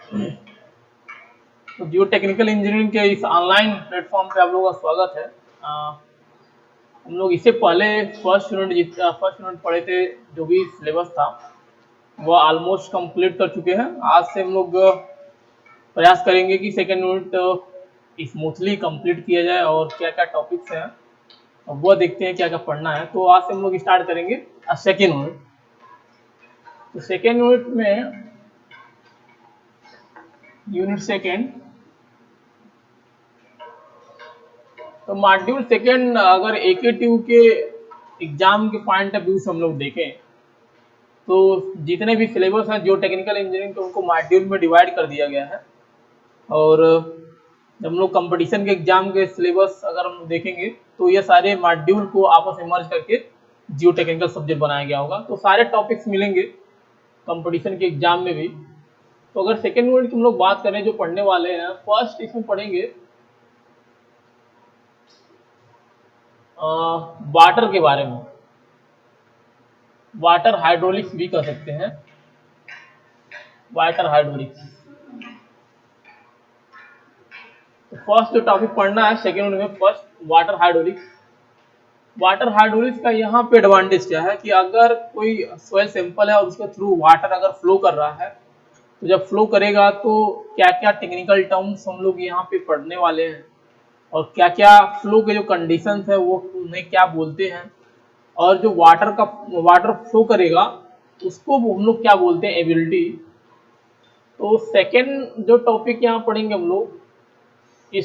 तो जियो technical engineering के इस ऑनलाइन प्लेटफॉर्म पे आप लोगों का स्वागत है। हम लोग इससे पहले फर्स्ट यूनिट पढ़े थे। जो भी सिलेबस था वो ऑलमोस्ट कंप्लीट कर चुके हैं। आज से हम लोग प्रयास करेंगे कि सेकेंड यूनिट स्मूथली कंप्लीट किया जाए और क्या क्या टॉपिक्स हैं वो देखते हैं क्या क्या पढ़ना है। तो आज से हम लोग स्टार्ट करेंगे सेकेंड यूनिट। तो सेकेंड यूनिट में यूनिट सेकेंड, तो मॉड्यूल सेकेंड अगर एकेटीयू के एग्जाम के पॉइंट ऑफ व्यू से हम लोग देखें तो जितने भी सिलेबस हैं जियो टेक्निकल इंजीनियरिंग के उनको मॉड्यूल में डिवाइड कर दिया गया है। और जब हम लोग कंपटीशन के एग्जाम के सिलेबस अगर हम देखेंगे तो ये सारे मॉड्यूल को आपस में मर्ज करके जियो टेक्निकल सब्जेक्ट बनाया गया होगा। तो सारे टॉपिक्स मिलेंगे कंपटीशन के एग्जाम में भी। तो अगर सेकेंड यूनिट की हम लोग बात करें जो पढ़ने वाले हैं, फर्स्ट इसमें पढ़ेंगे वाटर के बारे में। वाटर हाइड्रोलिक्स भी कह सकते हैं, वाटर हाइड्रोलिक्स। तो फर्स्ट जो टॉपिक पढ़ना है सेकेंड में, first water hydraulics. Water hydraulics का यहाँ पे एडवांटेज क्या है कि अगर कोई सॉइल सैंपल है और उसके थ्रू वाटर अगर फ्लो कर रहा है तो जब फ्लो करेगा तो क्या क्या टेक्निकल टर्म्स हम लोग यहाँ पे पढ़ने वाले हैं और क्या क्या फ्लो के जो कंडीशंस है वो उन्हें क्या बोलते हैं, और जो वाटर फ्लो करेगा उसको हम लोग क्या बोलते हैं, एबिलिटी। तो सेकेंड जो टॉपिक यहाँ पढ़ेंगे हम लोग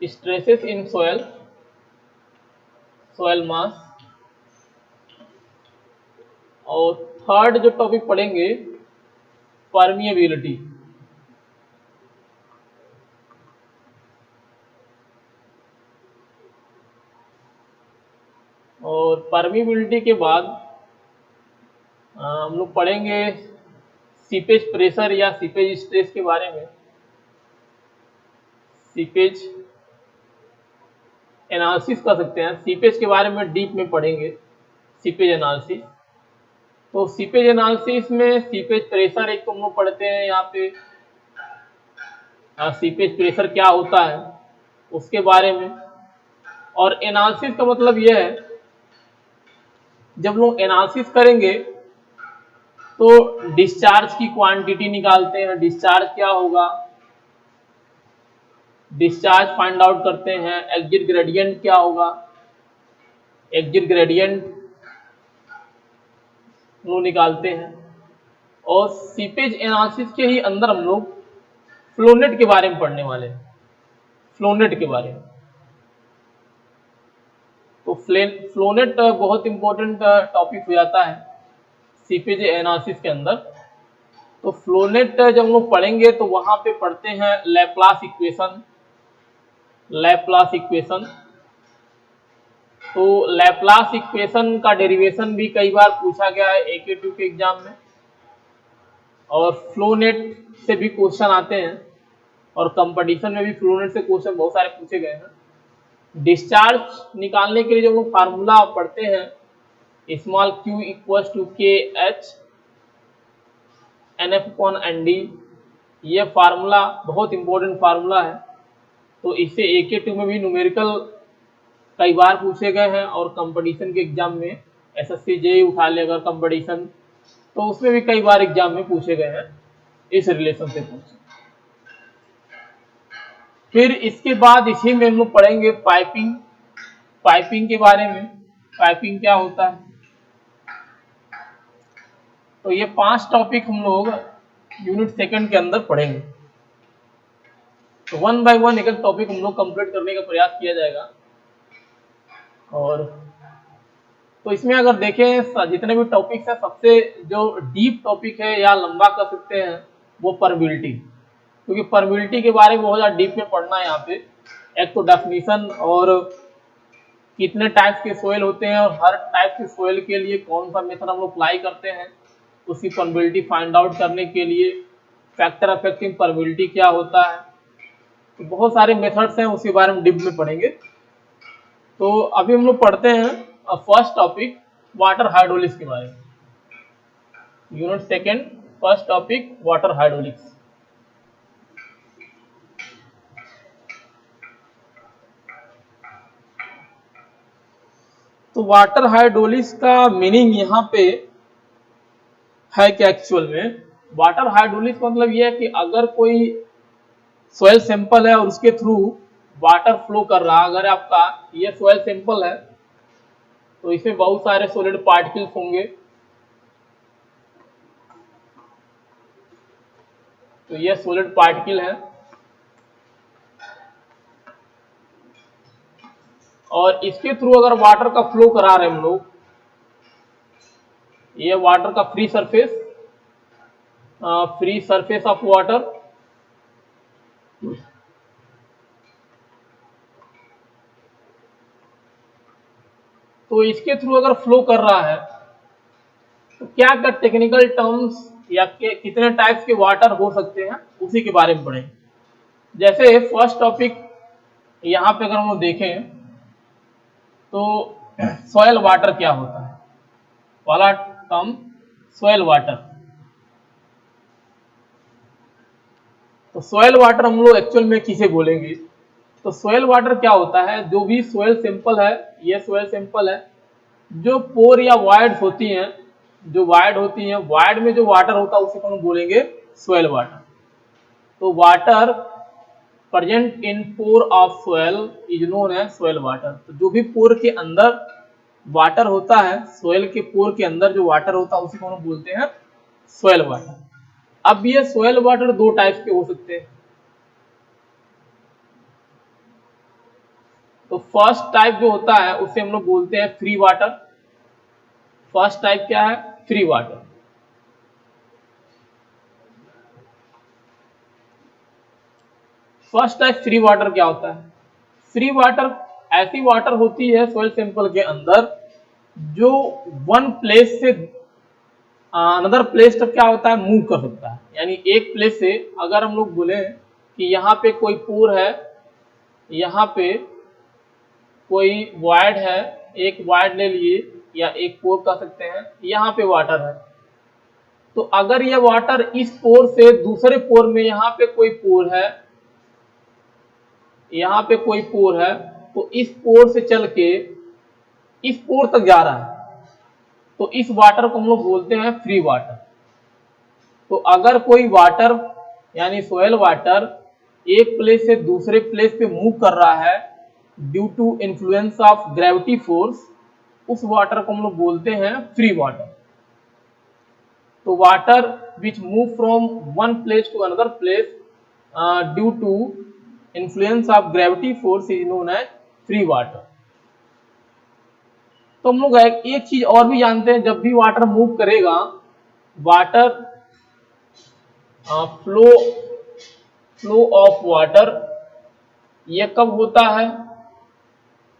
स्ट्रेसेस इन सोयल, सोयल मास। और थर्ड जो टॉपिक पढ़ेंगे परमिएबिलिटी। और परमिएबिलिटी के बाद हम लोग पढ़ेंगे सीपेज प्रेशर या सीपेज स्ट्रेस के बारे में। सीपेज एनालिसिस कर सकते हैं, सीपेज के बारे में डीप में पढ़ेंगे, सीपेज एनालिसिस। तो सीपेज एनालिसिस में सीपेज प्रेशर एक तो हम लोग पढ़ते हैं यहाँ पे, सीपेज प्रेशर क्या होता है उसके बारे में। और एनालिसिस का मतलब यह है जब लोग एनालिसिस करेंगे तो डिस्चार्ज की क्वांटिटी निकालते हैं, डिस्चार्ज क्या होगा, डिस्चार्ज फाइंड आउट करते हैं, एग्जिट ग्रेडियंट क्या होगा, एग्जिट ग्रेडियंट लोग निकालते हैं। और सीपेज एनालिसिस के ही अंदर हम लोग फ्लोनेट के बारे में पढ़ने वाले हैं, फ्लोनेट के बारे में। तो फ्लोनेट बहुत इंपॉर्टेंट टॉपिक हो जाता है सीपेज एनालिसिस के अंदर। तो फ्लोनेट जब हम लोग पढ़ेंगे तो वहां पे पढ़ते हैं लैप्लास इक्वेशन, लैप्लास इक्वेशन। तो लैप्लास इक्वेशन का डेरिवेशन भी कई बार पूछा गया है एकेटीयू के एग्जाम में, और फ्लोनेट से भी क्वेश्चन आते हैं और कंपटीशन में भी फ्लोनेट से क्वेश्चन बहुत सारे पूछे गए हैं। डिस्चार्ज निकालने के लिए जब लोग फार्मूला पढ़ते हैं स्मॉल q इक्वल्स टू के एच NF अपॉन ND, ये फार्मूला बहुत इंपॉर्टेंट फार्मूला है। तो इससे एकेटीयू में भी न्यूमेरिकल कई बार पूछे गए हैं और कंपटीशन के एग्जाम में SSC JEE उठा ले अगर कंपटीशन, तो उसमें भी कई बार एग्जाम में पूछे गए हैं इस रिलेशन से पूछे। फिर इसके बाद इसी में हम लोग पढ़ेंगे पाइपिंग, पाइपिंग के बारे में, पाइपिंग क्या होता है। तो ये 5 टॉपिक हम लोग यूनिट सेकंड के अंदर पढ़ेंगे। तो वन बाय वन एक टॉपिक हम लोग कंप्लीट करने का प्रयास किया जाएगा। और तो इसमें अगर देखें जितने भी टॉपिक्स हैं सबसे जो डीप टॉपिक है या लंबा कर सकते हैं वो परमिबिलिटी, क्योंकि परमिबिलिटी के बारे में बहुत ज़्यादा डीप में पढ़ना है यहाँ पे। एक तो डेफिनेशन और कितने टाइप्स के सोयल होते हैं और हर टाइप के सोयल के लिए कौन सा मेथड हम लोग अप्लाई करते हैं, उसकी परमिबिलिटी फाइंड आउट करने के लिए फैक्टर अफेक्टिंग परमिबिलिटी क्या होता है। तो बहुत सारे मेथड्स हैं उसके बारे में डीप में पढ़ेंगे। तो अभी हम लोग पढ़ते हैं फर्स्ट टॉपिक वाटर हाइड्रोलिक्स के बारे में, unit second first topic water hydraulics. तो वाटर हाइड्रोलिक्स का मीनिंग यहाँ पे है कि एक्चुअल में वाटर हाइड्रोलिक्स मतलब ये है कि अगर कोई सॉइल सैंपल है और उसके थ्रू वाटर फ्लो कर रहा, अगर आपका ये सॉइल सैंपल है तो इसमें बहुत सारे सॉलिड पार्टिकल्स होंगे। तो ये सॉलिड पार्टिकल है और इसके थ्रू अगर वाटर का फ्लो करा रहे हम लोग, ये वाटर का फ्री सरफेस ऑफ वाटर, तो इसके थ्रू अगर फ्लो कर रहा है तो क्या क्या टेक्निकल टर्म्स या कितने टाइप्स के वाटर हो सकते हैं उसी के बारे में पढ़ेंगे। जैसे फर्स्ट टॉपिक यहाँ पे अगर हम लोग देखें तो सॉयल वाटर क्या होता है, वाला टर्म सॉयल वाटर। तो सॉयल वाटर हम लोग एक्चुअल में किसे बोलेंगे, तो सॉयल वाटर क्या होता है, जो भी सॉयल सैंपल है, ये सॉयल सैंपल है, जो पोर या वाइड्स होती हैं, जो वाइड होती हैं, वाइड में जो वाटर होता है उसे हम बोलेंगे सॉयल वाटर। तो water present in pore of soil is known as soil water. तो जो भी पोर के अंदर वाटर होता है, सॉयल के पोर के अंदर जो वाटर होता है उसी को हम बोलते हैं सॉयल वाटर। अब ये सॉयल वाटर दो टाइप्स के हो सकते हैं। तो फर्स्ट टाइप जो होता है उसे हम लोग बोलते हैं फ्री वाटर। फर्स्ट टाइप क्या है, free water. First type free water क्या होता है, फ्री वाटर ऐसी वाटर होती है सॉइल सैंपल के अंदर जो वन प्लेस से अनदर प्लेस तक क्या होता है, मूव कर सकता है। यानी एक प्लेस से अगर हम लोग बोले कि यहाँ पे कोई पोर है, यहाँ पे कोई वाइड है, एक वाइड ले लिए या एक पोर कह सकते हैं, यहाँ पे वाटर है, तो अगर ये वाटर इस पोर से दूसरे पोर में, यहाँ पे कोई पोर है, यहाँ पे कोई पोर है, तो इस पोर से चल के इस पोर तक जा रहा है, तो इस वाटर को हम लोग बोलते हैं फ्री वाटर। तो अगर कोई वाटर यानी सॉइल वाटर एक प्लेस से दूसरे प्लेस पे मूव कर रहा है due to influence of gravity force, उस वाटर को हम लोग बोलते हैं फ्री वाटर। तो water which move from one place to another place due to influence of gravity force is known as free water. तो हम लोग एक चीज और भी जानते हैं, जब भी वाटर मूव करेगा, वाटर फ्लो ऑफ वाटर ये कब होता है,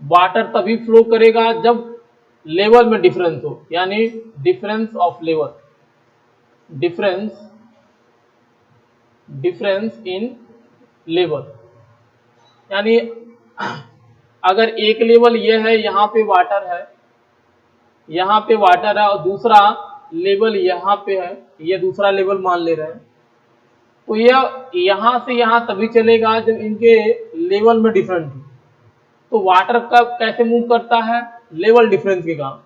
वाटर तभी फ्लो करेगा जब लेवल में डिफरेंस हो, यानी difference of level, difference in level. यानी अगर एक लेवल ये है, यहाँ पे वाटर है, यहाँ पे वाटर है, और दूसरा लेवल यहाँ पे है, ये दूसरा लेवल मान ले रहे हैं, तो यह यहाँ से यहाँ तभी चलेगा जब इनके लेवल में डिफरेंस हो। तो वाटर कब कैसे मूव करता है, लेवल डिफरेंस के कारण।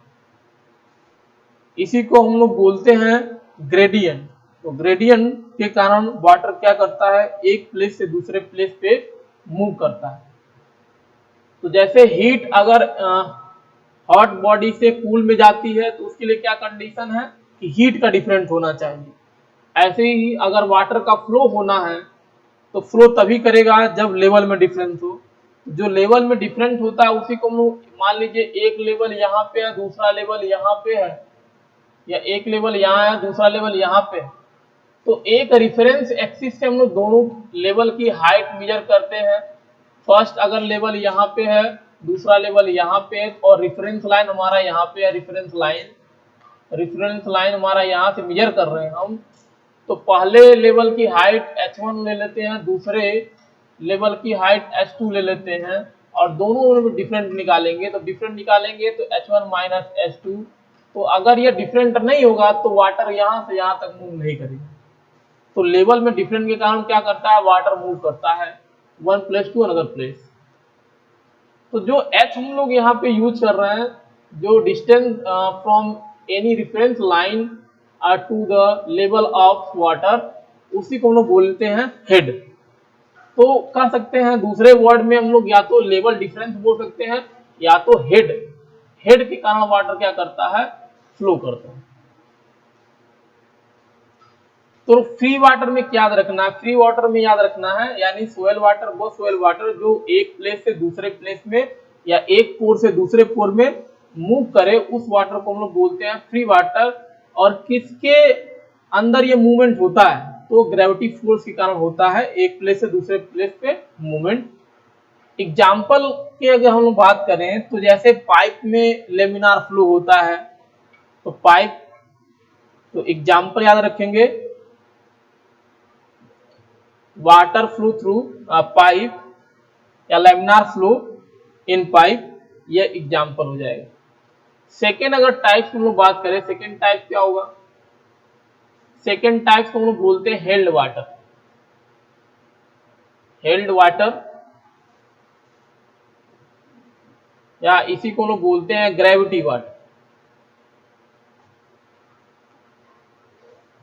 इसी को हम लोग बोलते हैं ग्रेडियंट। तो ग्रेडियंट के कारण वाटर क्या करता है, एक प्लेस से दूसरे प्लेस पे मूव करता है। तो जैसे हीट अगर हॉट बॉडी से कूल में जाती है तो उसके लिए क्या कंडीशन है कि हीट का डिफरेंट होना चाहिए। ऐसे ही अगर वाटर का फ्लो होना है तो फ्लो तभी करेगा जब लेवल में डिफरेंस हो। जो लेवल में डिफरेंट होता है उसी को हम लोग, मान लीजिए एक लेवल यहाँ पे है, दूसरा लेवल यहाँ पे है, या एक लेवल यहाँ है, दूसरा लेवल यहाँ पे है, तो एक रेफरेंस एक्सिस से हम लोग दोनों लेवल की हाइट मेजर करते हैं। फर्स्ट अगर लेवल यहाँ पे है, दूसरा लेवल यहाँ पे है, और रेफरेंस लाइन हमारा यहाँ पे है, रेफरेंस लाइन हमारा यहाँ से मेजर कर रहे हैं हम, तो पहले लेवल की हाइट h1 ले लेते हैं, दूसरे लेवल की हाइट h2 ले लेते हैं, और दोनों में डिफरेंट निकालेंगे। तो डिफरेंट निकालेंगे तो h1 माइनस h2 तो अगर ये डिफरेंट नहीं होगा तो वाटर यहाँ से यहाँ तक मूव नहीं करेगा। तो लेवल में डिफरेंट के कारण क्या करता है, वाटर मूव करता है one place to another place. तो जो h हम लोग यहाँ पे यूज कर रहे हैं, जो distance from any reference line to the level of water, उसी को हम लोग बोलते हैं हेड। तो कह सकते हैं दूसरे वर्ड में हम लोग या तो लेवल डिफरेंस बोल सकते हैं या तो हेड। हेड के कारण वाटर क्या करता है, फ्लो करता है। तो फ्री वाटर में क्या याद रखना है, फ्री वाटर में याद रखना है यानी सोयल वाटर वो सोयल वाटर जो एक प्लेस से दूसरे प्लेस में या एक पोर से दूसरे पोर में मूव करे, उस वाटर को हम लोग बोलते हैं फ्री वाटर। और किसके अंदर ये मूवमेंट होता है, तो ग्रेविटी फोर्स के कारण होता है, एक प्लेस से दूसरे प्लेस पे मूवमेंट। एग्जाम्पल की अगर हम लोग बात करें तो जैसे पाइप में लेमिनार फ्लो होता है, तो पाइप, तो एग्जाम्पल याद रखेंगे, वाटर फ्लो थ्रू पाइप या लेमिनार फ्लो इन पाइप, ये एग्जाम्पल हो जाएगा। सेकेंड अगर टाइप्स हम लोग बात करें, सेकेंड टाइप क्या होगा, सेकेंड टाइप्स को हम लोग बोलते हैं हेल्ड वाटर। हेल्ड वाटर या इसी को लोग बोलते हैं ग्रेविटी वाटर।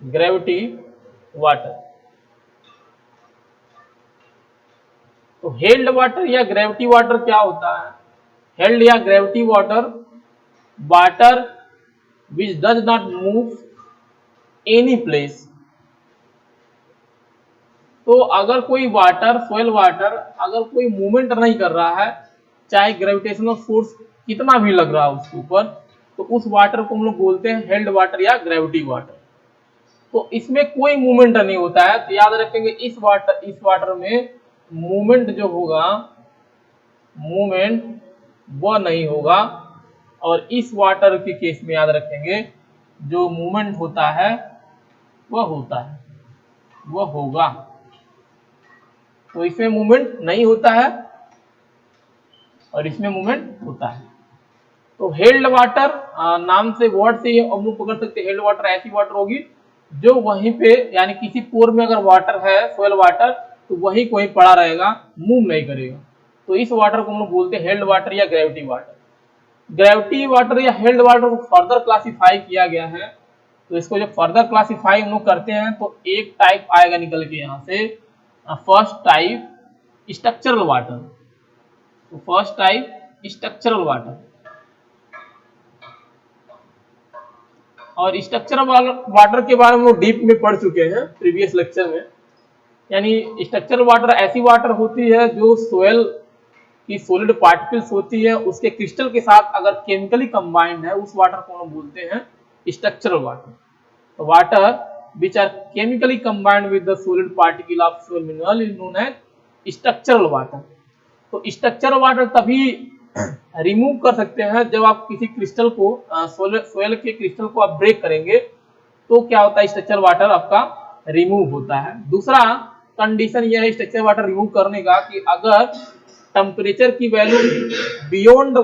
Gravity water. तो हेल्ड वाटर या ग्रेविटी वाटर क्या होता है, हेल्ड या gravity water, water which does not move any place. तो अगर कोई वाटर, सोयल वाटर, अगर कोई मूवमेंट नहीं कर रहा है, चाहे ग्रेविटेशनल फोर्स कितना भी लग रहा है उसके ऊपर, तो उस वाटर को हम लोग बोलते हैं हेल्ड वाटर या ग्रेविटी वाटर। तो इसमें कोई मूवमेंट नहीं होता है, तो याद रखेंगे इस वाटर में मूवमेंट जो होगा, मूवमेंट वह नहीं होगा। और इस वाटर के केस में याद रखेंगे जो मूवमेंट होता है वह होता है, वह होगा। तो इसमें मूवमेंट नहीं होता है और इसमें मूवमेंट होता है। तो हेल्ड वाटर नाम से, वर्ड से हम लोग पकड़ सकते हैं, हेल्ड वाटर ऐसी वाटर होगी जो वहीं पे, यानी किसी पोर में अगर वाटर है सोयल वाटर, तो वहीं को ही पड़ा रहेगा, मूव नहीं करेगा। तो इस वाटर को हम लोग बोलते हैं हेल्ड वाटर या ग्रेविटी वाटर। ग्रेविटी वाटर या हेल्ड वाटर को फर्दर क्लासिफाई किया गया है। तो इसको जब फर्दर क्लासिफाई हम लोग करते हैं तो एक टाइप आएगा निकल के यहाँ से, फर्स्ट टाइप स्ट्रक्चरल वाटर। तो फर्स्ट टाइप स्ट्रक्चरल वाटर। और स्ट्रक्चरल वाटर के बारे में हम लोग डीप में पढ़ चुके हैं प्रीवियस लेक्चर में। यानी स्ट्रक्चरल वाटर ऐसी वाटर होती है जो सोयल की सॉलिड पार्टिकल्स होती है, उसके क्रिस्टल के साथ अगर केमिकली कंबाइंड है, उस वाटर को हम बोलते हैं structural water. Water which are chemically combined with the solid particle of soil mineral is known as structural water। तो स्ट्रक्चरल वाटर तभी रिमूव कर सकते हैं जब आप किसी क्रिस्टल को, सोयल के क्रिस्टल को आप ब्रेक करेंगे, तो क्या होता है, स्ट्रक्चरल वाटर आपका रिमूव होता है। दूसरा कंडीशन यह है स्ट्रक्चरल वाटर रिमूव करने का कि अगर टेम्परेचर की वैल्यू बियॉन्ड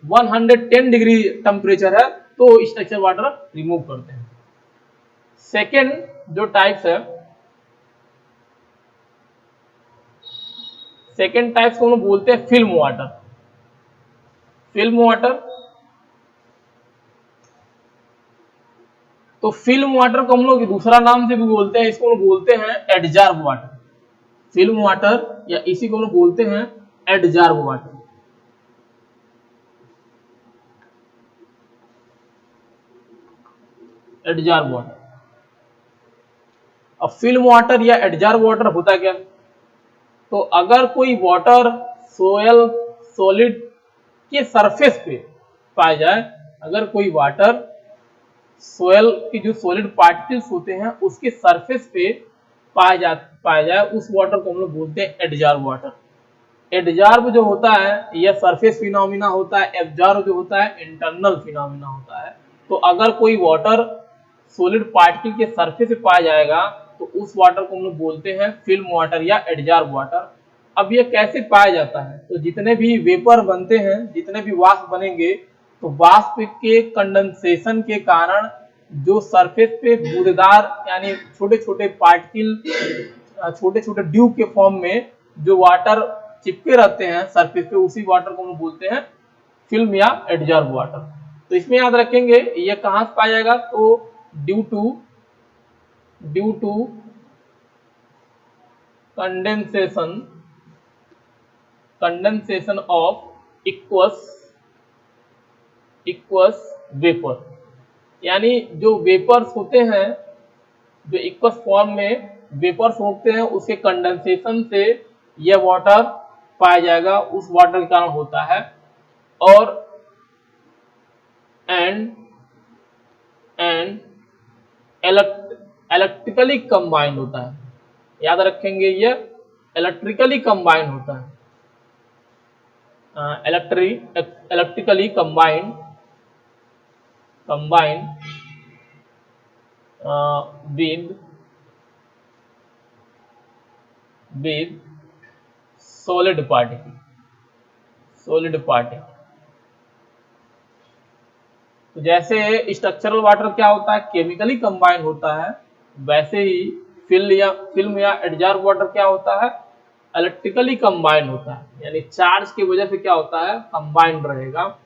110 डिग्री टेम्परेचर है, तो स्ट्रक्चरल वाटर रिमूव करते हैं। सेकेंड जो टाइप्स है, सेकेंड टाइप्स को हम बोलते हैं फिल्म वाटर। फिल्म वाटर, तो फिल्म वाटर को हम लोग दूसरा नाम से भी बोलते हैं, इसको हम बोलते हैं एडजॉर्ब वाटर। फिल्म वाटर या इसी को हम बोलते हैं एडजॉर्ब वाटर। Adsorb water. अब फिल्म वाटर या एडजॉर्ब वाटर होता क्या, तो अगर कोई वाटर सोयल सॉलिड के सरफेस पे पाया जाए, अगर कोई वाटर सोयल की जो सॉलिड पार्टिकल्स होते हैं उसके सरफेस पे पाया जाए, उस वाटर को हम लोग बोलते हैं एडजॉर्ब वाटर। एडजॉर्ब जो होता है यह सरफेस फिनोमिना होता है, एब्जॉर्ब जो होता है इंटरनल फिनोमिना होता है। तो अगर कोई वाटर सॉलिड पार्टिकल के सरफेस पे पाया जाएगा तो उस वाटर को हम लोग बोलते हैं फिल्म वाटर या एडजॉर्ब वाटर। अब ये कैसे पाया जाता है, तो जितने भी वेपर बनते हैं, जितने भी वाष्प बनेंगे, तो वाष्प के कंडेंसेशन के कारण जो सरफेस पे बूंदेदार यानी छोटे छोटे पार्टिकल, छोटे छोटे ड्यू के फॉर्म में जो वाटर चिपके रहते हैं सरफेस पे, उसी वाटर को हम बोलते हैं फिल्म या एडजॉर्ब वाटर। तो इसमें याद रखेंगे ये कहाँ से पाया जाएगा, तो due to condensation of aqueous vapour, यानी जो वेपर्स होते हैं, जो इक्वस फॉर्म में वेपर्स होते हैं, उसके कंडेंसेशन से यह वाटर पाया जाएगा, उस वाटर के कारण होता है। और एंड इलेक्ट्रिकली कंबाइंड होता है, याद रखेंगे ये इलेक्ट्रिकली कंबाइंड होता है, electrically combined with solid particle. तो जैसे स्ट्रक्चरल वाटर क्या होता है, केमिकली कंबाइंड होता है, वैसे ही फिल्म या एडजॉर्ब वाटर क्या होता है, इलेक्ट्रिकली कंबाइंड होता है, यानी चार्ज की वजह से क्या होता है, कंबाइंड रहेगा,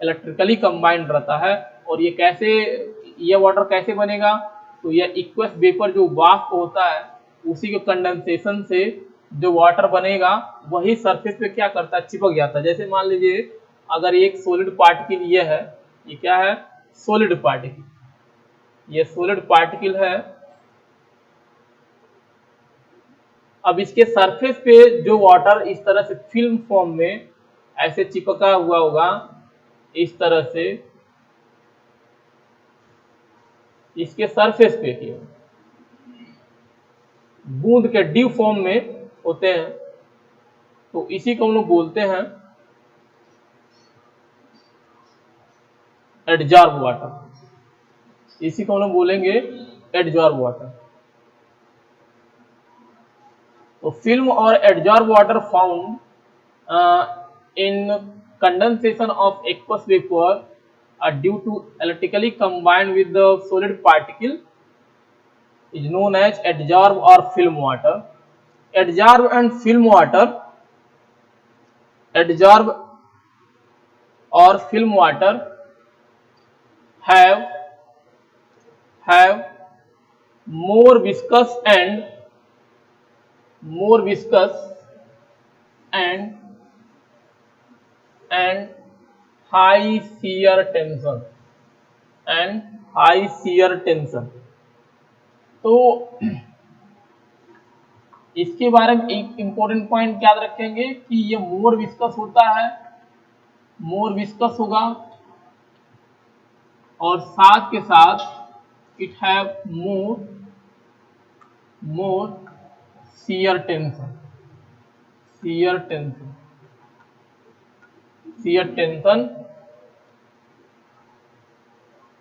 इलेक्ट्रिकली कंबाइंड रहता है। और ये वाटर कैसे बनेगा, तो यह इक्वस वेपर जो वाष्प होता है, उसी के कंडेंसेशन से जो वाटर बनेगा वही सरफेस पे क्या करता है, चिपक जाता है। जैसे मान लीजिए अगर एक सॉलिड पार्टिकल ये है, ये क्या है, सॉलिड पार्टिकल, ये सॉलिड पार्टिकल है। अब इसके सरफेस पे जो वाटर इस तरह से फिल्म फॉर्म में ऐसे चिपका हुआ होगा, इस तरह से इसके सरफेस पे बूंद के ड्यू फॉर्म में होते हैं, तो इसी को हम लोग बोलते हैं एडजॉर्ब वाटर, इसी को हम लोग बोलेंगे एडजॉर्ब वाटर। तो फिल्म और adsorb water found in condensation of aqueous vapor are due to electrically combined with the solid particle is known as adsorb or film water. Adsorb and film water, adsorb or film water have more viscous and high shear tension तो इसके बारे में एक important point याद रखेंगे कि ये more viscous होता है, मोर विस्कस होगा, और साथ के साथ it have more shear tension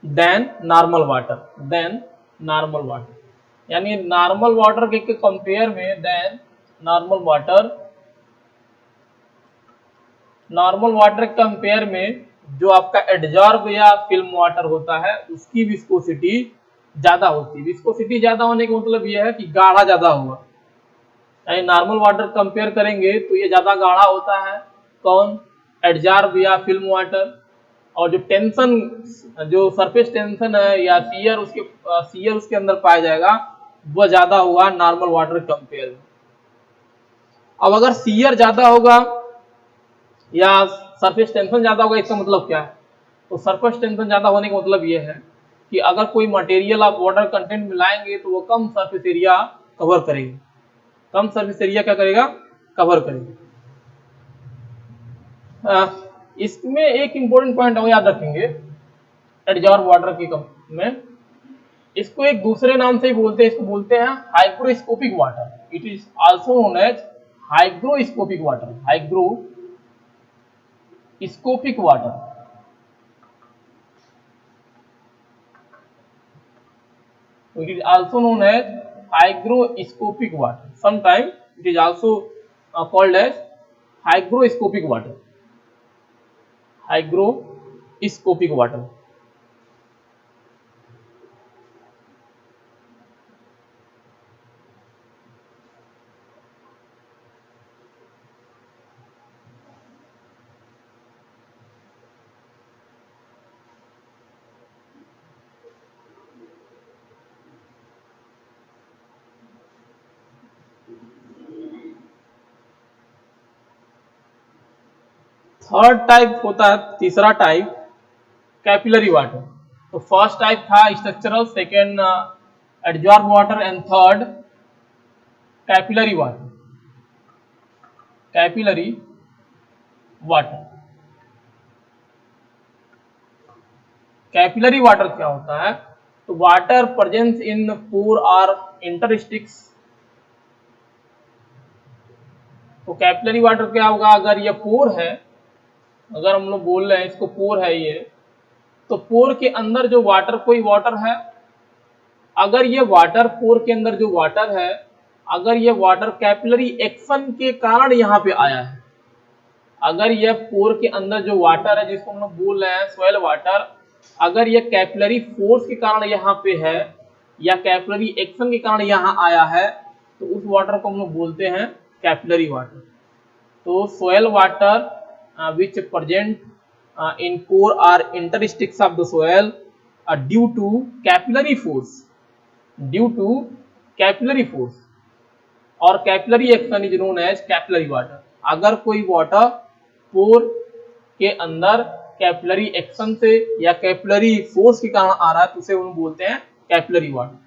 then normal water, यानी नॉर्मल वाटर के कंपेयर में देन नॉर्मल वाटर कंपेयर में जो आपका एडजॉर्ब या फिल्म वाटर होता है उसकी विस्कोसिटी ज्यादा होती है। विस्कोसिटी ज्यादा होने का मतलब यह है कि गाढ़ा ज्यादा होगा, यानी नॉर्मल वाटर कंपेयर करेंगे तो ये ज्यादा गाढ़ा होता है, कौन, एडजॉर्ब या फिल्म वाटर। और जो टेंशन, जो सरफेस टेंशन है या सीयर उसके अंदर पाया जाएगा वह ज्यादा होगा नॉर्मल वाटर कंपेयर में। अब अगर सीयर ज्यादा होगा या सरफेस टेंशन ज्यादा होगा, इसका मतलब क्या है, तो सरफेस टेंशन ज्यादा होने का मतलब यह है कि अगर कोई मटेरियल आप वाटर कंटेंट मिलाएंगे तो वो कम सरफेस एरिया कवर करेगी, कम सरफेस एरिया क्या करेगा, कवर करेगी। इसमें एक इंपॉर्टेंट पॉइंट और याद रखेंगे एडजॉर्ब वाटर के में, इसको एक दूसरे नाम से ही बोलते हैं, इसको बोलते हैं hygroscopic water. It is also known as hygroscopic water. It is also known as hygroscopic water. Sometimes it is also called as hygroscopic water. Scopic water. Third type होता है, तीसरा टाइप कैपिलरी वाटर। तो first type था structural, second adsorb water and third capillary water. Capillary water, capillary water क्या होता है? तो water presence in पोर और इंटरस्टिक्स। तो कैपिलरी वाटर क्या होगा? अगर ये पोर है, अगर हम लोग बोल रहे हैं इसको पोर है ये, तो पोर के अंदर जो वाटर, कोई वाटर है, अगर ये वाटर पोर के अंदर जो वाटर है, अगर ये वाटर कैपिलरी एक्शन के कारण यहाँ पे आया है, अगर ये पोर के अंदर जो वाटर है जिसको हम लोग बोल रहे हैं सॉइल वाटर, अगर ये कैपिलरी फोर्स के कारण यहाँ पे है या कैपिलरी एक्शन के कारण यहाँ आया है, तो उस वाटर को हम लोग बोलते हैं कैपिलरी वाटर। तो soil water which present in core or interstices of the soil due to capillary force, due to capillary force और capillary action is known as capillary water। अगर कोई वाटर पोर के अंदर कैपिलरी एक्शन से या capillary force के कारण आ रहा है तो उसे हम बोलते हैं कैपिलरी वाटर।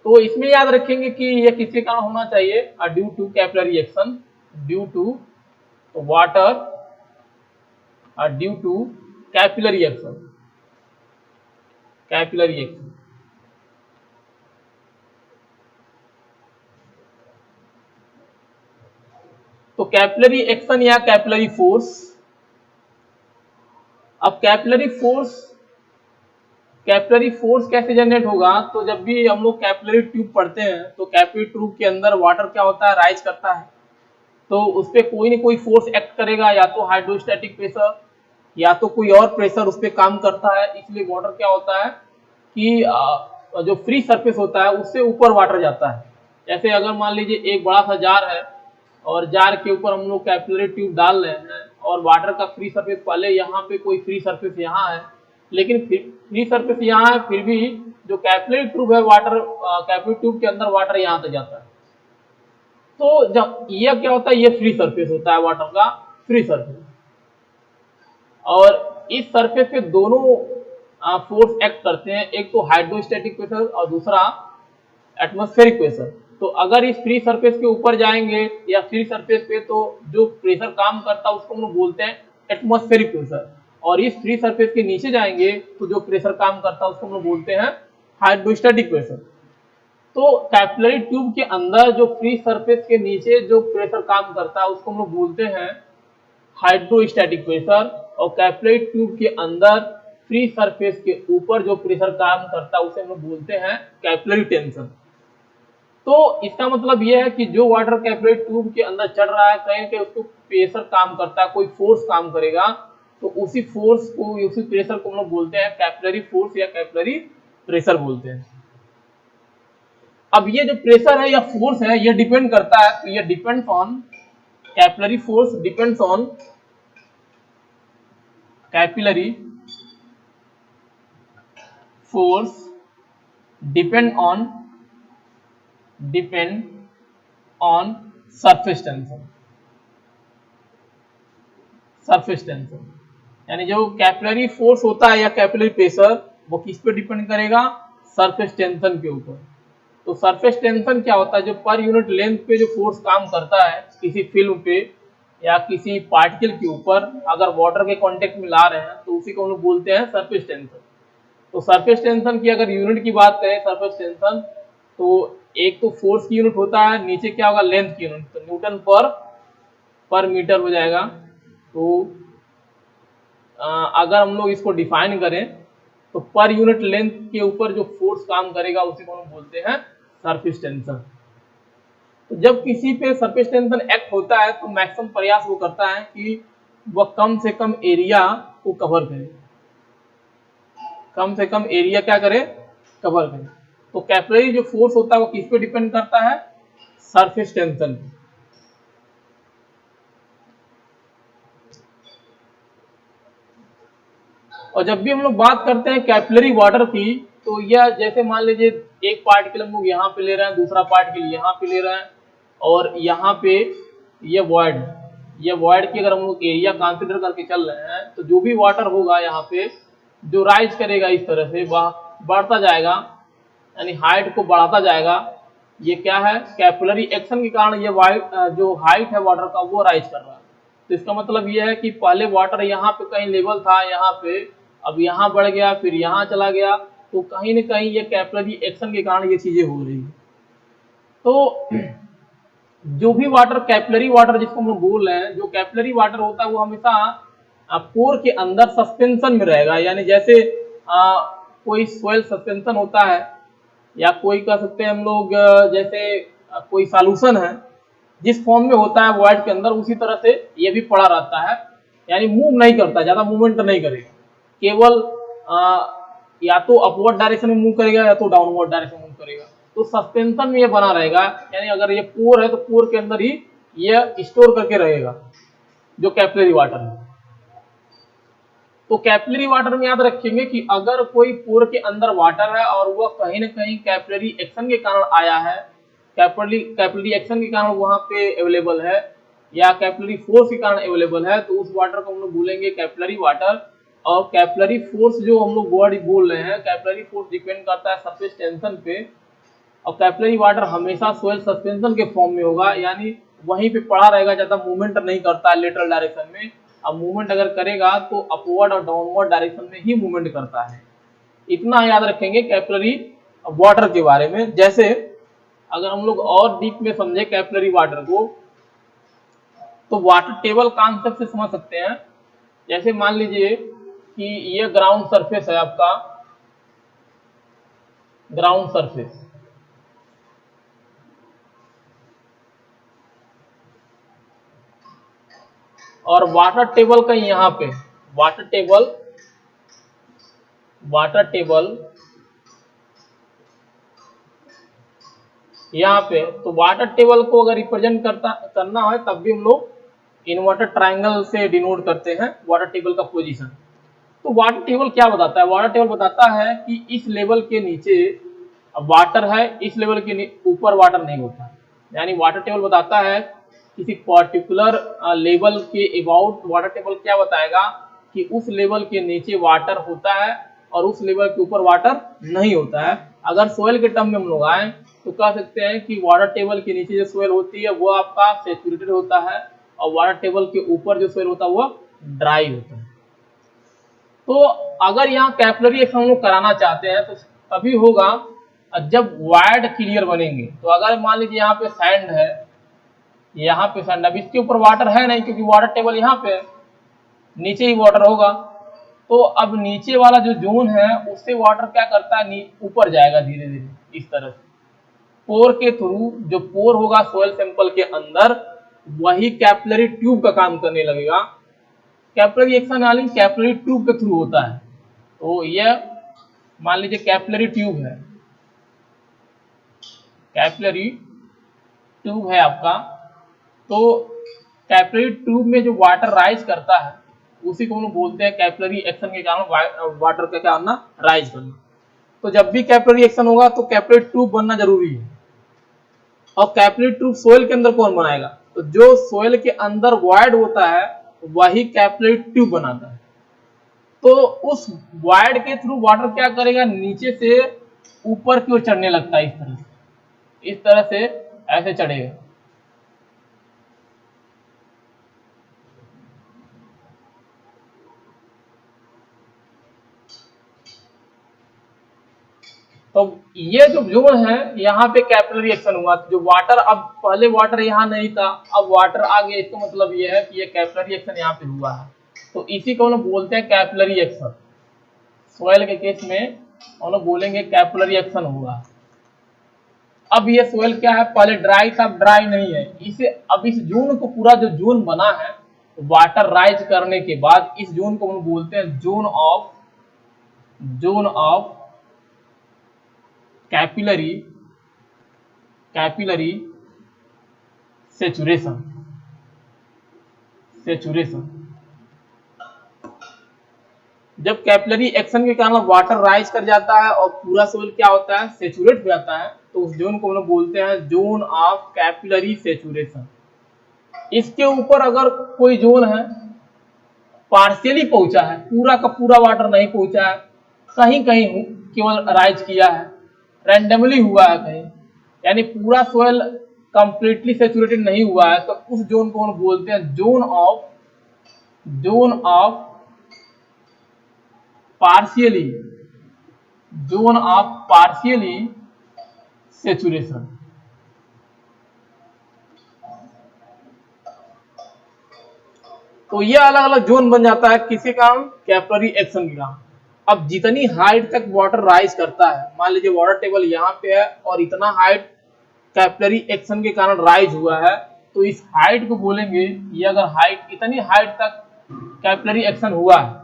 तो इसमें याद रखेंगे कि यह किसके कारण होना चाहिए? Due to capillary action, due to water due to capillary action, capillary action. तो कैपिलरी एक्शन या कैपिलरी फोर्स। अब कैपिलरी फोर्स कैसे जनरेट होगा? तो जब भी हम लोग कैपिलरी ट्यूब पढ़ते हैं तो कैपिलरी ट्यूब के अंदर वाटर क्या होता है? राइज करता है, तो उस पर कोई न कोई फोर्स एक्ट करेगा, या तो हाइड्रोस्टैटिक प्रेशर या तो कोई और प्रेशर उस पर काम करता है। इसलिए वाटर क्या होता है कि जो फ्री सरफेस होता है उससे ऊपर वाटर जाता है। जैसे अगर मान लीजिए एक बड़ा सा जार है और जार के ऊपर हम लोग कैपिलरी ट्यूब डाल रहे हैं और वाटर का फ्री सरफेस, पहले यहाँ पे कोई फ्री सरफेस यहाँ है, लेकिन फ्री सरफेस यहाँ है, फिर भी जो कैपिलरी ट्यूब है वाटर, कैपिलरी ट्यूब के अंदर वाटर यहाँ तक जाता है। तो जब ये क्या होता है, ये फ्री सरफेस होता है वाटर का, फ्री सरफेस, और इस सरफेस पे दोनों फोर्स एक्ट करते हैं, एक तो हाइड्रोस्टैटिक प्रेशर और दूसरा एटमॉस्फेरिक प्रेशर। तो अगर इस फ्री सरफेस के ऊपर जाएंगे या फ्री सरफेस पे, तो जो प्रेशर काम करता है उसको हम लोग बोलते हैं एटमॉस्फेरिक प्रेशर, और इस फ्री सरफेस के नीचे जाएंगे तो जो प्रेशर काम करता है उसको हम लोग बोलते हैं हाइड्रोस्टैटिक प्रेशर। तो कैपिलरी ट्यूब के अंदर जो फ्री सरफेस के नीचे जो प्रेशर काम करता है उसको हम लोग बोलते हैं हाइड्रोस्टैटिक प्रेशर, और कैपिलरी ट्यूब के अंदर फ्री सरफेस के ऊपर जो प्रेशर काम करता है उसे हम लोग बोलते हैं कैपिलरी टेंशन। तो इसका मतलब यह है कि जो वाटर कैपिलरी ट्यूब के अंदर चढ़ रहा है, कहीं कहीं उसको प्रेशर काम करता है, कोई फोर्स काम करेगा, तो उसी फोर्स को, उसी प्रेशर को हम लोग बोलते हैं कैपिलरी फोर्स या कैपिलरी प्रेशर बोलते हैं। अब ये जो प्रेशर है या फोर्स है ये डिपेंड करता है, तो ये depends on, capillary force depends on capillary force depend on surface tension, surface tension। यानी जो कैपिलरी फोर्स होता है या कैपिलरी प्रेशर वो किस पे डिपेंड करेगा? सरफेस टेंशन के ऊपर। तो सरफेस टेंशन क्या होता है? जो पर यूनिट लेंथ पे जो फोर्स काम करता है किसी फिल्म पे या किसी पार्टिकल के ऊपर, अगर वाटर के कांटेक्ट में ला रहे हैं तो उसी को हम लोग बोलते हैं सरफेस टेंशन। तो सरफेस टेंशन की अगर यूनिट की बात करें, सरफेस टेंशन, तो एक तो फोर्स की यूनिट होता है, नीचे क्या होगा? लेंथ की यूनिट, तो न्यूटन पर मीटर हो जाएगा। तो अगर हम लोग इसको डिफाइन करें तो पर यूनिट लेंथ के ऊपर जो फोर्स काम करेगा उसी को हम बोलते हैं सरफेस टेंशन। तो जब किसी पे सरफेस टेंशन एक्ट होता है तो मैक्सिमम प्रयास वो करता है कि वह कम से कम एरिया को कवर करे, कम से कम एरिया क्या करे, कवर करे। तो कैपिलरी जो फोर्स होता है वो किस पे डिपेंड करता है, सरफेस टेंशन पे। और जब भी हम लोग बात करते हैं कैपिलरी वाटर की, तो यह जैसे मान लीजिए एक पार्टिकल हम लोग यहाँ पे ले रहे हैं, दूसरा पार्टिकल यहाँ पे ले रहे हैं, और यहाँ पे ये वॉइड की अगर हम लोग एरिया कंसीडर करके चल रहे हैं, तो जो भी वाटर होगा यहाँ पे जो राइज करेगा इस तरह से बढ़ता जाएगा, यानी हाइट को बढ़ाता जाएगा। ये क्या है, कैपिलरी एक्शन के कारण ये जो हाइट है वाटर का वो राइज कर रहा है। तो इसका मतलब ये है कि पहले वाटर यहाँ पे कहीं लेवल था, यहाँ पे, अब यहाँ बढ़ गया, फिर यहाँ चला गया, तो कहीं न कहीं ये कैपिलरी एक्शन के कारण ये चीजें हो रही है। तो जो भी वाटर कैपिलरी वाटर जिसको हम लोग बोल रहे हैं, जो कैपिलरी वाटर होता है वो हमेशा पोर के अंदर सस्पेंशन में रहेगा। यानी जैसे कोई सोयल सस्पेंशन होता है, या कोई कह सकते हैं हम लोग जैसे कोई सॉल्यूशन है जिस फॉर्म में होता है वॉइड के अंदर, उसी तरह से ये भी पड़ा रहता है, यानी मूव नहीं करता, ज्यादा मूवमेंट नहीं करेगा, केवल या तो अपवर्ड डायरेक्शन में मूव करेगा या तो डाउनवर्ड डायरेक्शन में मूव करेगा। तो सस्पेंशन में ये बना रहेगा, यानी अगर ये पोर है तो पोर के अंदर ही ये स्टोर करके रहेगा जो कैपिलरी वाटर है। तो कैपिलरी वाटर में याद रखेंगे कि अगर कोई पोर के अंदर वाटर है और वह कहीं ना कहीं कैपिलरी एक्शन के कारण आया है, कैपिलरी एक्शन के कारण वहां पे अवेलेबल है, या कैपिलरी फोर्स के कारण अवेलेबल है, तो उस वाटर को हम लोग बोलेंगे कैपिलरी वाटर। और कैपिलरी फोर्स जो हम लोग वर्ड बोल रहे हैं, कैपिलरी फोर्स डिपेंड करता है सरफेस टेंशन पे, और कैपिलरी वाटर हमेशा सोयल सस्पेंशन के फॉर्म में होगा, यानी वहीं पे पड़ा रहेगा, ज्यादा मूवमेंट नहीं करता है लेटरल डायरेक्शन में। अब मूवमेंट अगर करेगा तो अपवर्ड और डाउनवर्ड डायरेक्शन में ही मूवमेंट करता है। इतना याद रखेंगे कैपिलरी वाटर के बारे में। जैसे अगर हम लोग और डीप में समझे कैपिलरी वाटर को, तो वाटर टेबल कॉन्सेप्ट से समझ सकते हैं। जैसे मान लीजिए कि ये ग्राउंड सरफेस है आपका, ग्राउंड सरफेस, और वाटर टेबल कहीं यहाँ पे, वाटर टेबल यहाँ पे। तो वाटर टेबल को अगर रिप्रेजेंट करना है तब भी हम लोग इन्वर्टेड ट्राइंगल से डिनोट करते हैं वाटर टेबल का पोजीशन। तो वाटर टेबल क्या बताता है, वाटर टेबल बताता है कि इस लेवल के नीचे वाटर है, इस लेवल के ऊपर वाटर नहीं होता। यानी वाटर टेबल बताता है किसी पर्टिकुलर लेवल के अबाउट, वाटर टेबल क्या बताएगा कि उस लेवल के नीचे वाटर होता है और उस लेवल के ऊपर वाटर नहीं होता है। अगर सोयल के टर्म में हम लोग आए तो कह सकते हैं कि वाटर टेबल के नीचे जो सोयल होती है वो आपका सैचुरेटेड होता है, और वाटर टेबल के ऊपर जो सोयल होता है वो ड्राई होता है। तो अगर यहाँ कैपिलरी एक्शन हम लोग कराना चाहते हैं तो तभी होगा जब वायर्ड क्लियर बनेंगे। तो अगर मान लीजिए यहाँ पे सैंड है, यहाँ पे सैंड, अब इसके ऊपर वाटर है नहीं क्योंकि वाटर टेबल यहाँ पे है, नीचे ही वाटर होगा। तो अब नीचे वाला जो जोन है उससे वाटर क्या करता है, ऊपर जाएगा धीरे धीरे इस तरह से, पोर के थ्रू। जो पोर होगा सोयल सैंपल के अंदर, वही कैपिलरी ट्यूब का काम करने लगेगा। कैपिलरी एक्शन यानी कैपिलरी ट्यूब के थ्रू होता है। तो यह मान लीजिए कैपिलरी ट्यूब है, कैपिलरी ट्यूब है आपका। तो कैपिलरी ट्यूब में जो वाटर राइज करता है उसी को हम लोग बोलते हैं कैपिलरी एक्शन के कारण वाटर का क्या होना, राइज करना। तो जब भी कैपिलरी एक्शन होगा तो कैपिलरी ट्यूब बनना जरूरी है। और कैपिलरी ट्यूब सोयल के अंदर कौन बनाएगा, तो जो सोयल के अंदर वॉइड होता है वही कैपिलरी ट्यूब बनाता है। तो उस वॉइड के थ्रू वाटर क्या करेगा, नीचे से ऊपर की ओर चढ़ने लगता है, इस तरह से ऐसे चढ़ेगा। तो ये जो जोन है यहाँ पे कैपिलरी एक्शन हुआ। तो जो वाटर, अब पहले वाटर यहाँ नहीं था, अब वाटर आ गया, इसका मतलब ये है कि ये कैपिलरी एक्शन यहाँ पे हुआ है। तो इसी को हम लोग बोलते हैं कैपिलरी एक्शन। सोयल के केस में हम लोग बोलेंगे कैपिलरी एक्शन हुआ। अब ये सोयल क्या है, पहले ड्राई था, अब ड्राई नहीं है, इसे अब इस जोन को, पूरा जो जोन बना है वाटर राइज करने के बाद इस जोन को हम बोलते हैं जोन ऑफ कैपिलरी सेचुरेशन। जब कैपिलरी एक्शन के कारण वाटर राइज कर जाता है और पूरा सोइल क्या होता है, सेचुरेट हो जाता है, तो उस जोन को हम लोग बोलते हैं जोन ऑफ कैपिलरी सेचुरेशन। इसके ऊपर अगर कोई जोन है पार्शियली पहुंचा है, पूरा का पूरा वाटर नहीं पहुंचा है, कहीं कहीं केवल राइज किया है, रैंडमली हुआ है कहीं, यानी पूरा सोइल कंप्लीटली सेचुरेटेड नहीं हुआ है, तो उस जोन को हम बोलते हैं जोन ऑफ पार्शियली सेचुरेशन। तो ये अलग अलग जोन बन जाता है किसी काम, कैपिलरी एक्शन के काम। अब जितनी हाइट तक वाटर राइज करता है, मान लीजिए वाटर टेबल यहाँ पे है और इतना हाइट कैपिलरी एक्शन के कारण राइज हुआ है, तो इस हाइट को बोलेंगे, ये अगर हाइट इतनी हाइट तक कैपिलरी एक्शन हुआ है,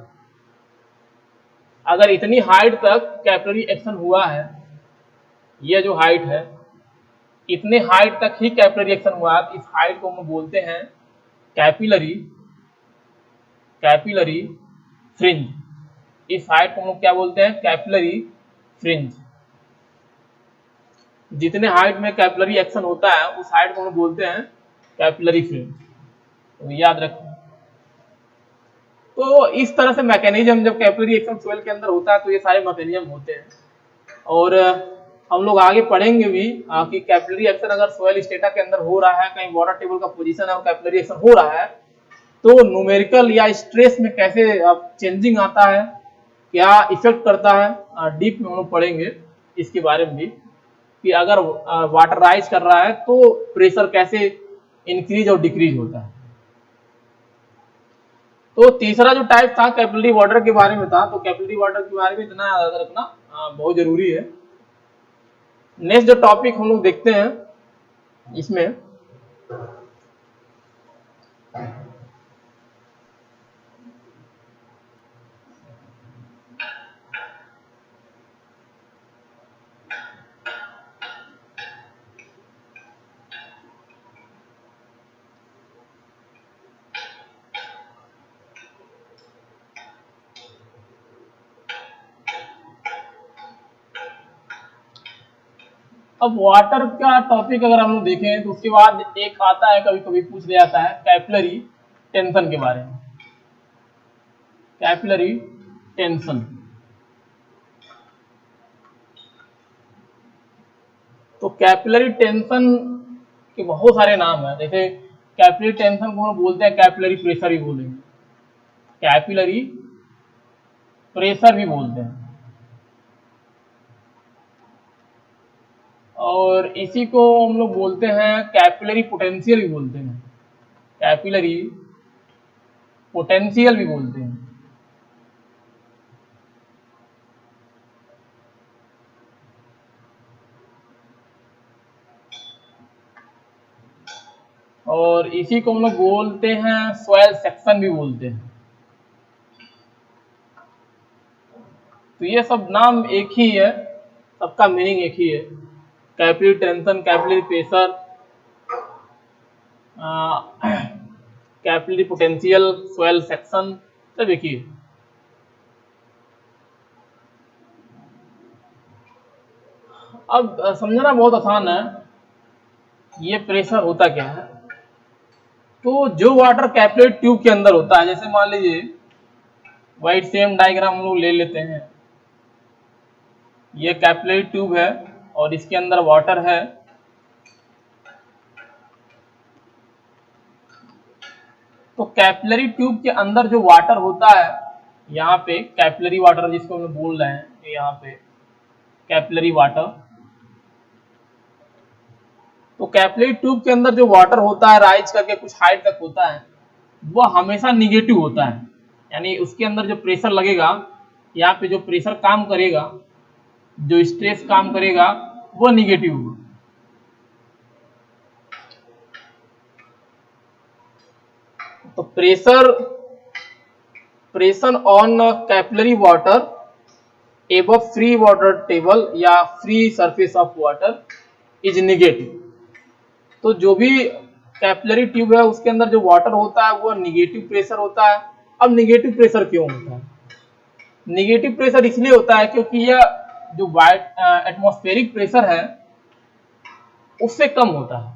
अगर इतनी हाइट तक कैपिलरी एक्शन हुआ है, ये जो हाइट है इतने हाइट तक ही कैपिलरी एक्शन हुआ है, इस हाइट को हम बोलते हैं कैपिलरी फ्रिंज। इस हाइट को हम लोग क्या बोलते हैं, कैपिलरी फ्रिंज। जितने हाइट में कैपिलरी एक्शन होता है उस हाइट को हम बोलते हैं कैपिलरी फ्रिंज, तो याद रखें। तो इस तरह से मैकेनिज्म, जब कैपिलरी एक्शन सोइल के अंदर होता है तो ये सारे मैकेनिज्म होते हैं। और हम लोग आगे पढ़ेंगे भी कि कैपिलरी एक्शन अगर सोइल स्टेटा के अंदर हो रहा है, कहीं वाटर टेबल का पोजीशन है और कैपिलरी एक्शन हो रहा है, तो न्यूमेरिकल या स्ट्रेस में कैसे चेंजिंग आता है, क्या इफेक्ट करता है, डीप में हम लोग पढ़ेंगे इसके बारे में भी, कि अगर वाटर राइज कर रहा है तो प्रेशर कैसे इंक्रीज और डिक्रीज होता है। तो तीसरा जो टाइप था कैपिलरी वाटर के बारे में था, तो कैपिलरी वाटर के बारे में इतना याद रखना बहुत जरूरी है। नेक्स्ट जो टॉपिक हम लोग देखते हैं इसमें, अब वाटर का टॉपिक अगर हम लोग देखें तो उसके बाद एक आता है, कभी कभी पूछ लिया जाता है कैपिलरी टेंशन के बारे में। कैपिलरी टेंशन, तो कैपिलरी टेंशन के बहुत सारे नाम हैं। जैसे कैपिलरी टेंशन को हम बोलते हैं कैपिलरी प्रेशर भी बोलेंगे, कैपिलरी प्रेशर भी बोलते हैं, और इसी को हम लोग बोलते हैं कैपिलरी पोटेंशियल भी बोलते हैं, कैपिलरी पोटेंशियल भी बोलते हैं। और इसी को हम लोग बोलते हैं सॉइल सेक्शन भी बोलते हैं। तो ये सब नाम एक ही है, सबका मीनिंग एक ही है, capillary tension, capillary pressure, capillary potential, soil section, सब एक ही है। अब समझना बहुत आसान है, ये प्रेशर होता क्या है। तो जो वाटर कैपिलरी ट्यूब के अंदर होता है, जैसे मान लीजिए वाइट सेम डायग्राम हम लोग ले लेते हैं, ये कैपिलरी ट्यूब है और इसके अंदर वाटर है, तो कैपिलरी ट्यूब के अंदर जो वाटर होता है, यहाँ पे कैपिलरी वाटर जिसको हम बोल रहे हैं, यहाँ पे कैपिलरी वाटर, तो कैपिलरी ट्यूब के अंदर जो वाटर होता है राइज करके कुछ हाइट तक होता है, वह हमेशा निगेटिव होता है, यानी उसके अंदर जो प्रेशर लगेगा, यहाँ पे जो प्रेशर काम करेगा, जो स्ट्रेस काम करेगा, वो निगेटिव होगा। तो pressure on capillary water above free water table या free surface of water is negative. तो जो भी कैपिलरी ट्यूब है उसके अंदर जो वाटर होता है वो निगेटिव प्रेशर होता है। अब निगेटिव प्रेशर क्यों होता है? निगेटिव प्रेशर इसलिए होता है क्योंकि यह जो एटमॉस्फेरिक प्रेशर है उससे कम होता है।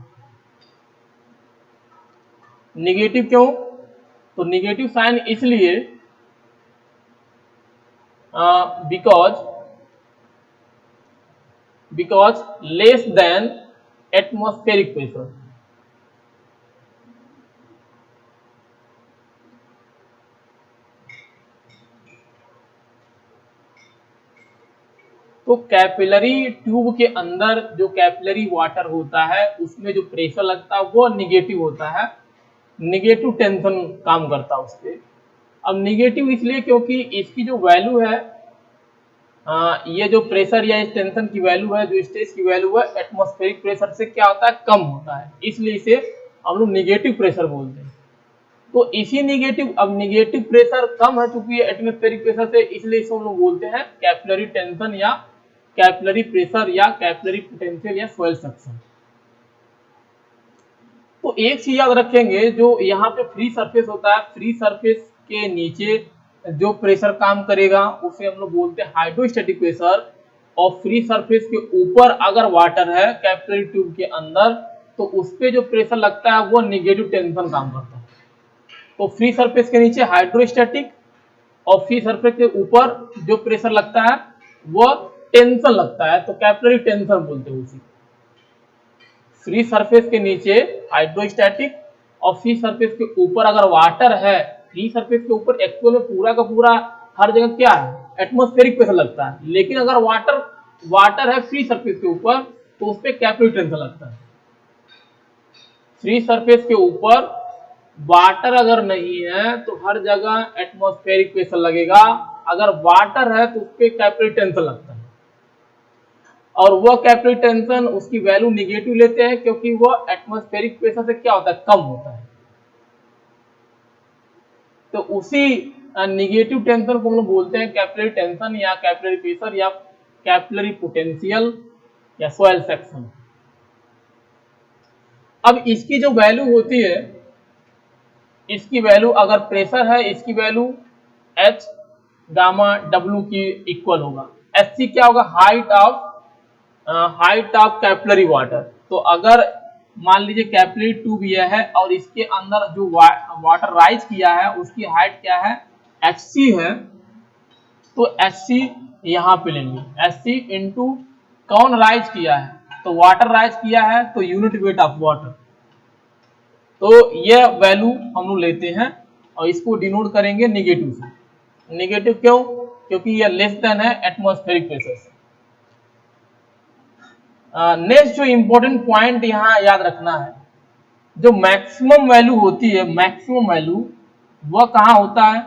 निगेटिव क्यों? तो निगेटिव साइन इसलिए because less than atmospheric pressure. तो कैपिलरी ट्यूब के अंदर जो कैपिलरी वाटर होता है उसमें जो प्रेशर लगता है वो निगेटिव होता है, निगेटिव टेंशन काम करता है उस पर। अब निगेटिव इसलिए क्योंकि इसकी जो वैल्यू है ये जो प्रेशर या इस टेंशन की वैल्यू है, जो स्ट्रेस की वैल्यू है एटमॉस्फेरिक प्रेशर से क्या होता है, कम होता है, इसलिए इसे हम लोग निगेटिव प्रेशर बोलते हैं। तो इसी निगेटिव, अब निगेटिव प्रेशर कम है चूंकि एटमॉस्फेरिक प्रेशर से, इसलिए इसे हम लोग बोलते हैं कैपिलरी टेंशन या कैपिलरी प्रेशर या कैपिलरी पोटेंशियल या सॉइल सक्शन। तो एक चीज याद रखेंगे, जो यहाँ पे फ्री सरफेस होता है, फ्री सरफेस के नीचे जो प्रेशर काम करेगा उसे हम लोग बोलते हैं हाइड्रोस्टैटिक प्रेशर। और फ्री सरफेस के ऊपर अगर वाटर है कैपिलरी ट्यूब के अंदर तो उस पर जो प्रेशर लगता है वो निगेटिव टेंशन काम करता है। तो फ्री सरफेस के नीचे हाइड्रोस्टैटिक और फ्री सरफेस के ऊपर जो प्रेशर लगता है वो टेंशन लगता है, तो कैपिलरी टेंशन बोलते हैं उसी। फ्री सरफेस के नीचे हाइड्रोस्टैटिक और फ्री सरफेस के ऊपर अगर वाटर है, फ्री सरफेस के ऊपर एक्चुअल में पूरा का पूरा हर जगह क्या है, एटमॉस्फेरिक प्रेशर लगता है, लेकिन अगर वाटर है फ्री सरफेस के ऊपर तो उस पर कैपिलरी टेंशन लगता है। फ्री सरफेस के ऊपर वाटर अगर नहीं है तो हर जगह एटमॉस्फेरिक प्रेशर लगेगा, अगर वाटर है तो उस पर कैपिलरी टेंशन लगता है। और वो कैपिलरी टेंशन उसकी वैल्यू निगेटिव लेते हैं क्योंकि वो एटमॉस्फेरिक प्रेशर से क्या होता है, कम होता है। तो उसी निगेटिव टेंशन को हम लोग बोलते हैं कैपिलरी टेंशन या कैपिलरी प्रेशर या कैपिलरी पोटेंशियल या सॉइल सेक्शन। अब इसकी जो वैल्यू होती है, इसकी वैल्यू अगर प्रेशर है इसकी वैल्यू H गामा W की इक्वल होगा। Hc क्या होगा, हाइट ऑफ कैपिलरी वाटर। तो अगर मान लीजिए कैपिलरी ट्यूब यह है और इसके अंदर जो वाटर राइज किया है उसकी हाइट क्या है, Hc है, तो Hc यहाँ पे लेंगे, Hc इंटू कौन राइज किया है, तो वाटर राइज किया है तो यूनिट वेट ऑफ वाटर। तो यह वैल्यू हम लोग लेते हैं और इसको डिनोट करेंगे निगेटिव से। निगेटिव क्यों, क्योंकि यह लेस देन है एटमॉस्फेरिक प्रेशर से। नेक्स्ट जो इंपॉर्टेंट पॉइंट यहाँ याद रखना है, जो मैक्सिमम वैल्यू होती है, मैक्सिमम वैल्यू वह कहाँ होता है,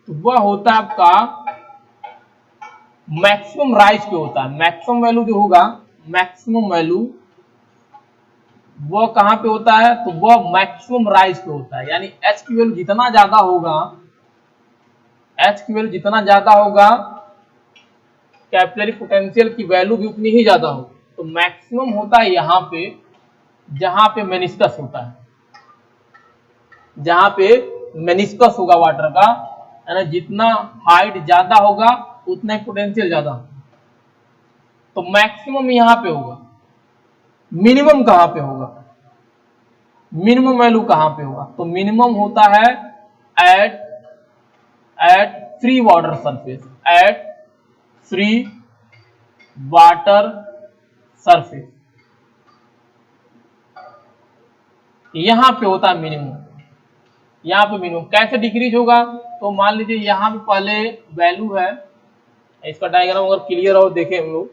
तो वह होता है आपका मैक्सिमम राइज पे होता है। मैक्सिमम वैल्यू जो होगा, मैक्सिमम वैल्यू वो कहां पे होता है, तो वह मैक्सिमम राइज पे होता है। यानी H की वैल्यू जितना ज्यादा होगा, H की वैल्यू जितना ज्यादा होगा कैपिलरी पोटेंशियल की वैल्यू भी उतनी ही ज्यादा होगी। तो मैक्सिमम होता है यहाँ पे जहां पे मेनिस्कस होता है, जहां पे मेनिस्कस होगा वाटर का, है ना, जितना हाइट ज्यादा होगा उतना ही पोटेंशियल ज्यादा होगा। तो मैक्सिमम यहाँ पे होगा। मिनिमम कहां पे होगा, मिनिमम वैल्यू कहां पे होगा, तो मिनिमम होता है at free water surface, at free water surface, यहां पे होता है मिनिमम। यहां पे मिनिमम कैसे डिक्रीज होगा, तो मान लीजिए यहां पे पहले वैल्यू है, इसका डायग्राम अगर क्लियर हो देखें हम लोग,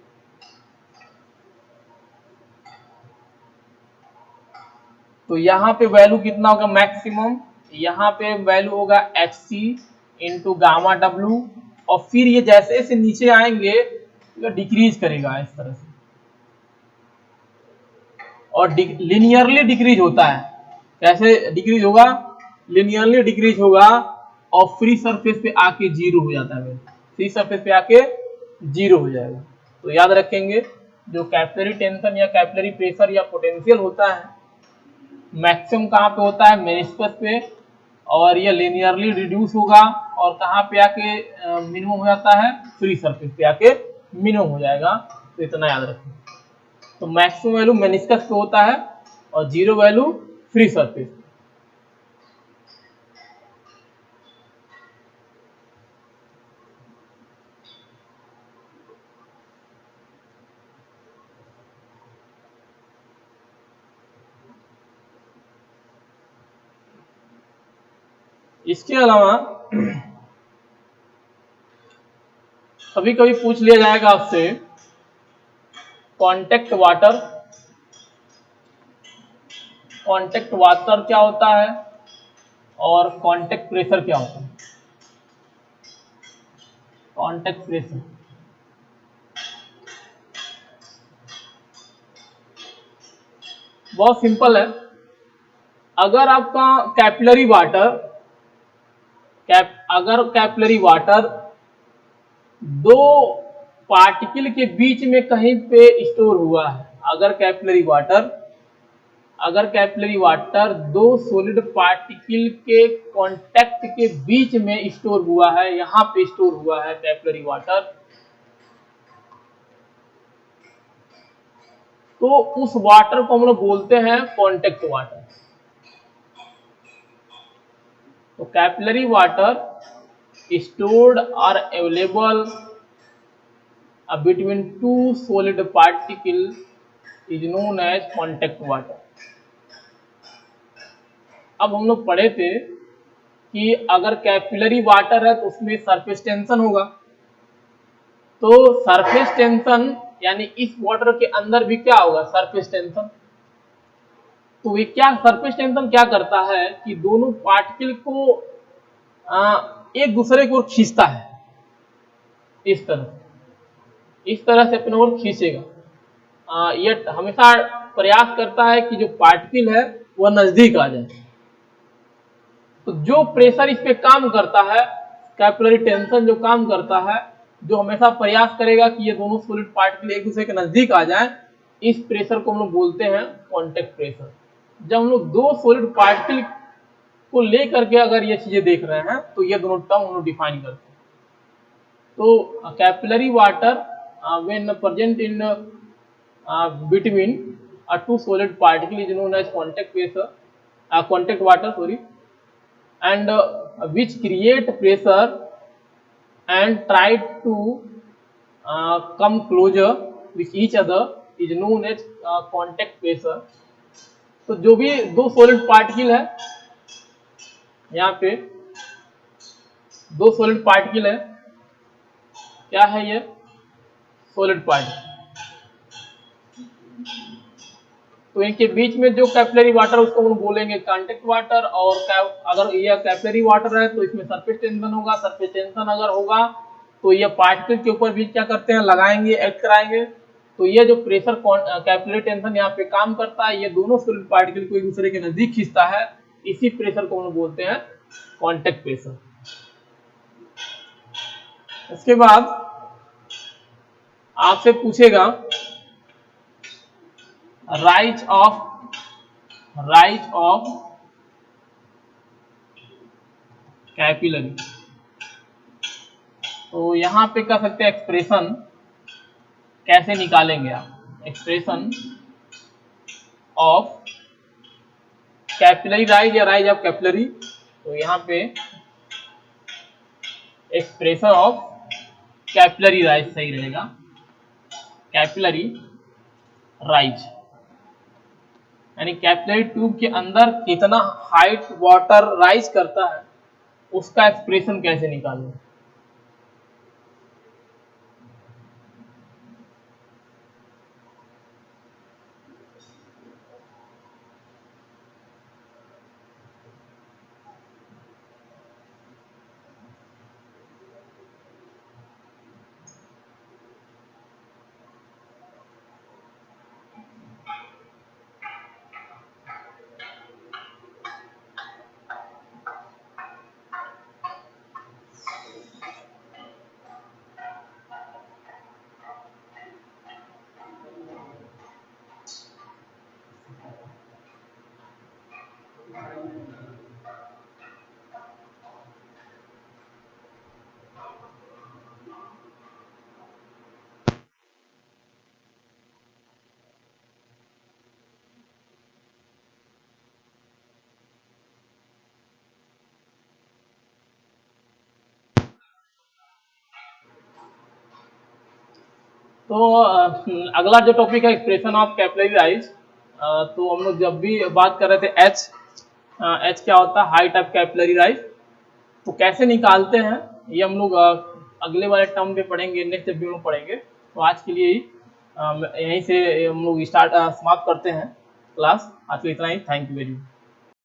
तो यहाँ पे वैल्यू कितना होगा मैक्सिमम, यहाँ पे वैल्यू होगा Hc इंटू गामा W, और फिर ये जैसे जैसे नीचे आएंगे तो डिक्रीज करेगा इस तरह से, और लिनियरली डिक्रीज होता है। कैसे डिक्रीज होगा, लिनियरली डिक्रीज होगा और फ्री सरफेस पे आके जीरो हो जाता है, फ्री सरफेस पे आके जीरो हो जाएगा। तो याद रखेंगे जो कैपिलरी टेंशन या कैपिलरी प्रेशर या पोटेंशियल होता है मैक्सिमम कहाँ पे होता है, मेनिस्कस पे, और ये लिनियरली रिड्यूस होगा और कहाँ पे आके मिनिमम हो जाता है, फ्री सरफेस पे आके मिनिमम हो जाएगा। तो इतना याद रखें। तो मैक्सिमम वैल्यू मेनिस्कस पे होता है और जीरो वैल्यू फ्री सरफेस। इसके अलावा कभी कभी पूछ लिया जाएगा आपसे कांटेक्ट वाटर, कांटेक्ट वाटर क्या होता है और कांटेक्ट प्रेशर क्या होता है। कांटेक्ट प्रेशर बहुत सिंपल है। अगर आपका कैपिलरी वाटर अगर कैपिलरी वाटर दो पार्टिकल के बीच में कहीं पे स्टोर हुआ है, अगर कैपिलरी वाटर दो सॉलिड पार्टिकल के कांटेक्ट के बीच में स्टोर हुआ है, यहां पे स्टोर हुआ है कैपिलरी वाटर, तो उस वाटर को हम लोग बोलते हैं कांटेक्ट वाटर। तो capillary water stored or available between two solid particles is known as contact water। अब हम लोग पढ़े थे कि अगर कैपिलरी वाटर है तो उसमें सरफेस टेंशन होगा, तो सरफेस टेंशन यानी इस वाटर के अंदर भी क्या होगा, सरफेस टेंशन। तो ये क्या सरफेस टेंशन क्या करता है कि दोनों पार्टिकल को एक दूसरे को खींचता है, इस तरह से अपने ओर खींचेगा। यह हमेशा प्रयास करता है कि जो पार्टिकल है वह नजदीक आ जाए। तो जो प्रेशर इस पे काम करता है, कैपिलरी टेंशन जो काम करता है, जो हमेशा प्रयास करेगा कि ये दोनों सॉलिड पार्टिकल एक दूसरे के नजदीक आ जाए, इस प्रेशर को हम लोग बोलते हैं कांटेक्ट प्रेशर। जब हम लोग दो सॉलिड पार्टिकल को लेकर के अगर ये चीजें देख रहे हैं तो ये दोनों टर्म हम लोग डिफाइन करते हैं। तो capillary water when present in between two solid particle is known as contact pressure, contact water, sorry, and which create pressure and try to come closer with each other is known as contact pressure। तो जो भी दो solid particle है, यहाँ पे दो solid particle है, क्या है ये सॉलिड पार्टिकल, तो इनके बीच में जो कैपिलरी वाटर उसको हम बोलेंगे कांटेक्ट वाटर। और अगर यह कैपिलरी वाटर है तो इसमें सरफेस टेंशन होगा, सरफेस टेंशन अगर होगा तो ये पार्टिकल के ऊपर भी क्या करते हैं, लगाएंगे, एक्ट कराएंगे। तो ये जो प्रेशर कैपिलरी टेंशन यहाँ पे काम करता है, ये दोनों सॉलिड पार्टिकल को एक दूसरे के नजदीक खींचता है, इसी प्रेशर को हम बोलते हैं कॉन्टेक्ट प्रेशर। उसके बाद आपसे पूछेगा राइज ऑफ कैपिलरी। तो यहां पे कह सकते हैं एक्सप्रेशन कैसे निकालेंगे आप, एक्सप्रेशन ऑफ कैपिलरी राइज या राइज ऑफ कैपिलरी। तो यहाँ पे एक्सप्रेशन ऑफ कैपिलरी राइज सही रहेगा, कैपिलरी राइज यानी कैपिलरी ट्यूब के अंदर कितना हाइट वाटर राइज करता है उसका एक्सप्रेशन कैसे निकालें। तो अगला जो टॉपिक है एक्सप्रेशन ऑफ कैपिलरी राइज। तो हम लोग जब भी बात कर रहे थे एच क्या होता है, हाइट ऑफ कैपिलरी राइज। तो कैसे निकालते हैं ये हम लोग अगले वाले टर्म पे पढ़ेंगे, नेक्स्ट वीडियो में पढ़ेंगे। तो आज के लिए ही यहीं से हम लोग स्टार्ट समाप्त करते हैं क्लास। आज के लिए इतना ही। Thank you very much.